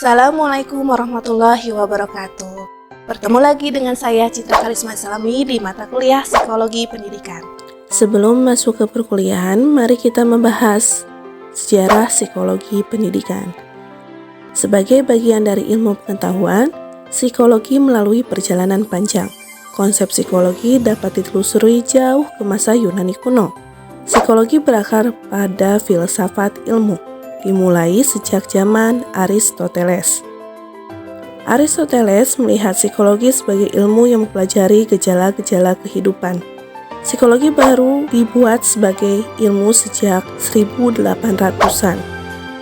Assalamualaikum warahmatullahi wabarakatuh. Bertemu lagi dengan saya Citra Karisma Salami di mata kuliah Psikologi Pendidikan. Sebelum masuk ke perkuliahan, mari kita membahas sejarah psikologi pendidikan. Sebagai bagian dari ilmu pengetahuan, psikologi melalui perjalanan panjang. Konsep psikologi dapat ditelusuri jauh ke masa Yunani kuno. Psikologi berakar pada filsafat ilmu, dimulai sejak zaman Aristoteles. Aristoteles melihat psikologi sebagai ilmu yang mempelajari gejala-gejala kehidupan. Psikologi baru dibuat sebagai ilmu sejak 1800-an,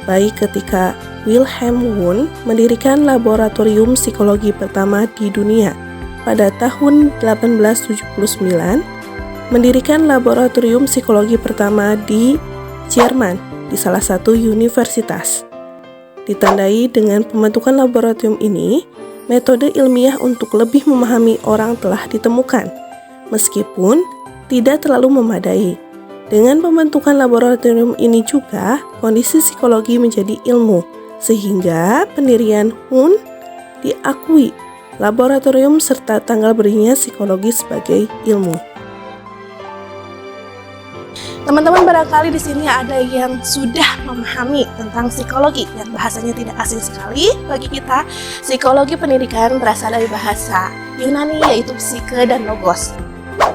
baik ketika Wilhelm Wundt mendirikan laboratorium psikologi pertama di dunia pada tahun 1879, mendirikan laboratorium psikologi pertama di Jerman di salah satu universitas. Ditandai dengan pembentukan laboratorium ini, metode ilmiah untuk lebih memahami orang telah ditemukan, meskipun tidak terlalu memadai. Dengan pembentukan laboratorium ini juga, kondisi psikologi menjadi ilmu, sehingga pendirian Wundt diakui laboratorium serta tanggal berdirinya psikologi sebagai ilmu. Teman-teman barangkali di sini ada yang sudah memahami tentang psikologi yang bahasanya tidak asing sekali bagi kita. Psikologi pendidikan berasal dari bahasa Yunani yaitu psike dan logos,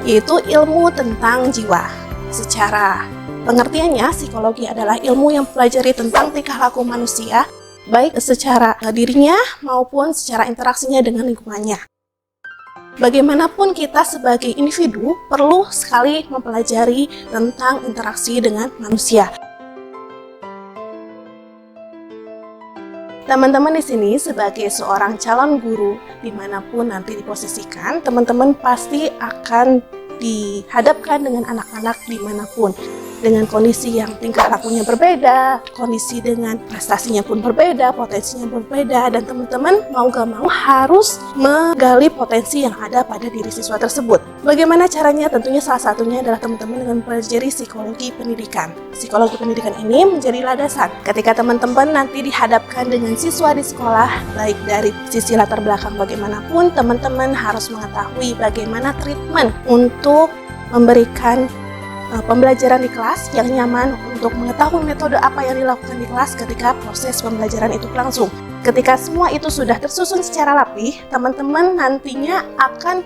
yaitu ilmu tentang jiwa. Secara pengertiannya, psikologi adalah ilmu yang mempelajari tentang tingkah laku manusia, baik secara dirinya maupun secara interaksinya dengan lingkungannya. Bagaimanapun kita sebagai individu perlu sekali mempelajari tentang interaksi dengan manusia. Teman-teman di sini sebagai seorang calon guru dimanapun nanti diposisikan, teman-teman pasti akan dihadapkan dengan anak-anak dimanapun, dengan kondisi yang tingkah lakunya berbeda, kondisi dengan prestasinya pun berbeda, potensinya berbeda, dan teman-teman mau gak mau harus menggali potensi yang ada pada diri siswa tersebut. Bagaimana caranya? Tentunya salah satunya adalah teman-teman dengan mempelajari psikologi pendidikan. Psikologi pendidikan ini menjadi landasan ketika teman-teman nanti dihadapkan dengan siswa di sekolah, baik dari sisi latar belakang bagaimanapun, teman-teman harus mengetahui bagaimana treatment untuk memberikan pembelajaran di kelas yang nyaman, untuk mengetahui metode apa yang dilakukan di kelas ketika proses pembelajaran itu berlangsung. Ketika semua itu sudah tersusun secara rapih, teman-teman nantinya akan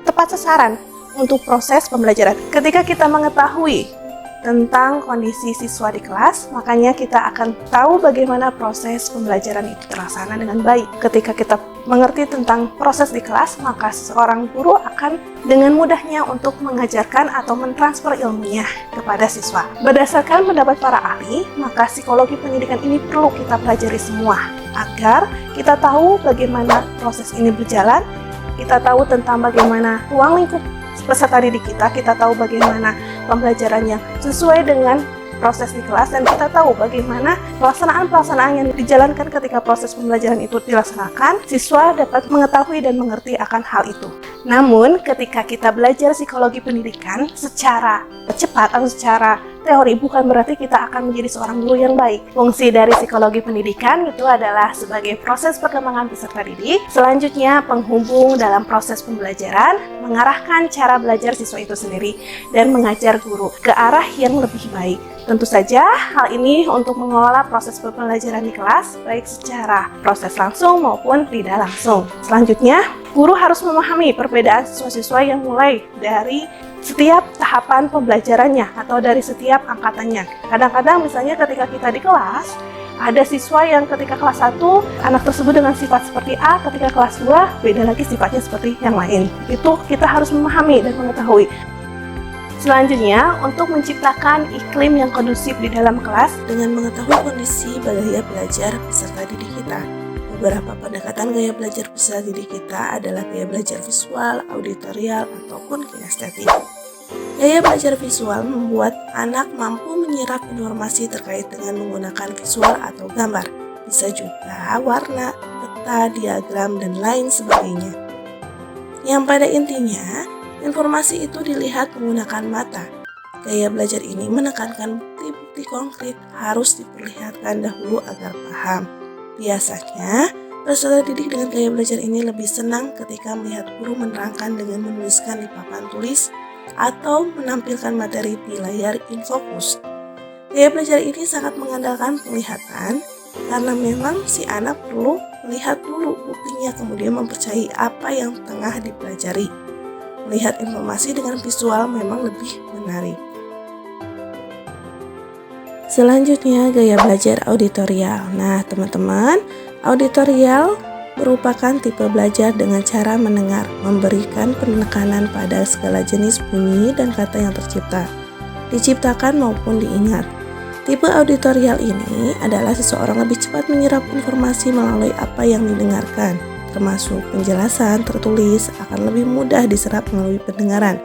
tepat sasaran untuk proses pembelajaran. Ketika kita mengetahui tentang kondisi siswa di kelas, makanya kita akan tahu bagaimana proses pembelajaran itu terlaksana dengan baik. Ketika kita mengerti tentang proses di kelas, maka seorang guru akan dengan mudahnya untuk mengajarkan atau mentransfer ilmunya kepada siswa. Berdasarkan pendapat para ahli, maka psikologi pendidikan ini perlu kita pelajari semua agar kita tahu bagaimana proses ini berjalan, kita tahu tentang bagaimana ruang lingkup peserta didik kita tahu bagaimana pembelajaran yang sesuai dengan proses di kelas, dan kita tahu bagaimana pelaksanaan-pelaksanaan yang dijalankan ketika proses pembelajaran itu dilaksanakan, siswa dapat mengetahui dan mengerti akan hal itu. Namun, ketika kita belajar psikologi pendidikan secara cepat atau secara teori, bukan berarti kita akan menjadi seorang guru yang baik. Fungsi dari psikologi pendidikan itu adalah sebagai proses perkembangan peserta didik, selanjutnya penghubung dalam proses pembelajaran, mengarahkan cara belajar siswa itu sendiri, dan mengajar guru ke arah yang lebih baik. Tentu saja hal ini untuk mengelola proses pembelajaran di kelas, baik secara proses langsung maupun tidak langsung. Selanjutnya, guru harus memahami perbedaan siswa-siswa yang mulai dari setiap tahapan pembelajarannya atau dari setiap angkatannya. Kadang-kadang misalnya ketika kita di kelas, ada siswa yang ketika kelas 1 anak tersebut dengan sifat seperti A, ketika kelas 2 beda lagi sifatnya seperti yang lain. Itu kita harus memahami dan mengetahui. Selanjutnya, untuk menciptakan iklim yang kondusif di dalam kelas dengan mengetahui kondisi gaya belajar peserta didik kita. Beberapa pendekatan gaya belajar peserta didik kita adalah gaya belajar visual, auditorial, ataupun kinestetik. Gaya belajar visual membuat anak mampu menyerap informasi terkait dengan menggunakan visual atau gambar, bisa juga warna, peta, diagram, dan lain sebagainya. Yang pada intinya, informasi itu dilihat menggunakan mata. Gaya belajar ini menekankan bukti-bukti konkret harus diperlihatkan dahulu agar paham. Biasanya, peserta didik dengan gaya belajar ini lebih senang ketika melihat guru menerangkan dengan menuliskan di papan tulis atau menampilkan materi di layar infocus. Gaya belajar ini sangat mengandalkan penglihatan karena memang si anak perlu melihat dulu buktinya kemudian mempercayai apa yang tengah dipelajari. Melihat informasi dengan visual memang lebih menarik. Selanjutnya, gaya belajar auditorial. Nah, teman-teman, auditorial merupakan tipe belajar dengan cara mendengar, memberikan penekanan pada segala jenis bunyi dan kata yang tercipta, diciptakan maupun diingat. Tipe auditorial ini adalah seseorang lebih cepat menyerap informasi melalui apa yang didengarkan, termasuk penjelasan tertulis akan lebih mudah diserap melalui pendengaran.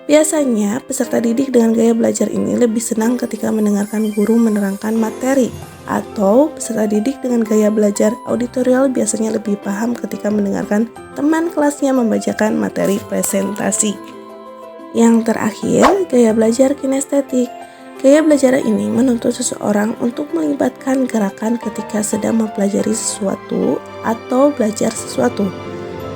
Biasanya, peserta didik dengan gaya belajar ini lebih senang ketika mendengarkan guru menerangkan materi, atau peserta didik dengan gaya belajar auditorial biasanya lebih paham ketika mendengarkan teman kelasnya membacakan materi presentasi. Yang terakhir, gaya belajar kinestetik. Gaya belajar ini menuntut seseorang untuk melibatkan gerakan ketika sedang mempelajari sesuatu atau belajar sesuatu.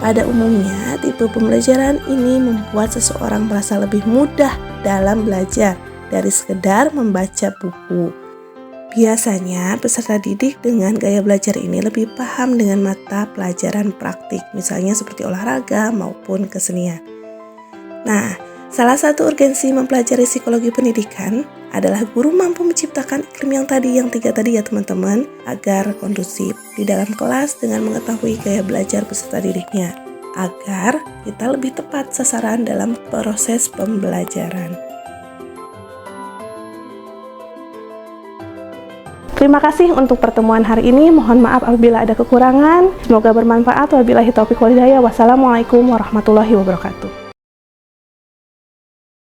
Pada umumnya, tipe pembelajaran ini membuat seseorang merasa lebih mudah dalam belajar dari sekedar membaca buku. Biasanya, peserta didik dengan gaya belajar ini lebih paham dengan mata pelajaran praktik, misalnya seperti olahraga maupun kesenian. Nah, salah satu urgensi mempelajari psikologi pendidikan adalah guru mampu menciptakan iklim yang tiga tadi ya teman-teman, agar kondusif di dalam kelas dengan mengetahui gaya belajar peserta didiknya, agar kita lebih tepat sasaran dalam proses pembelajaran. Terima kasih untuk pertemuan hari ini. Mohon maaf apabila ada kekurangan. Semoga bermanfaat. Wabillahi taufiq wal hidayah. Wassalamualaikum warahmatullahi wabarakatuh.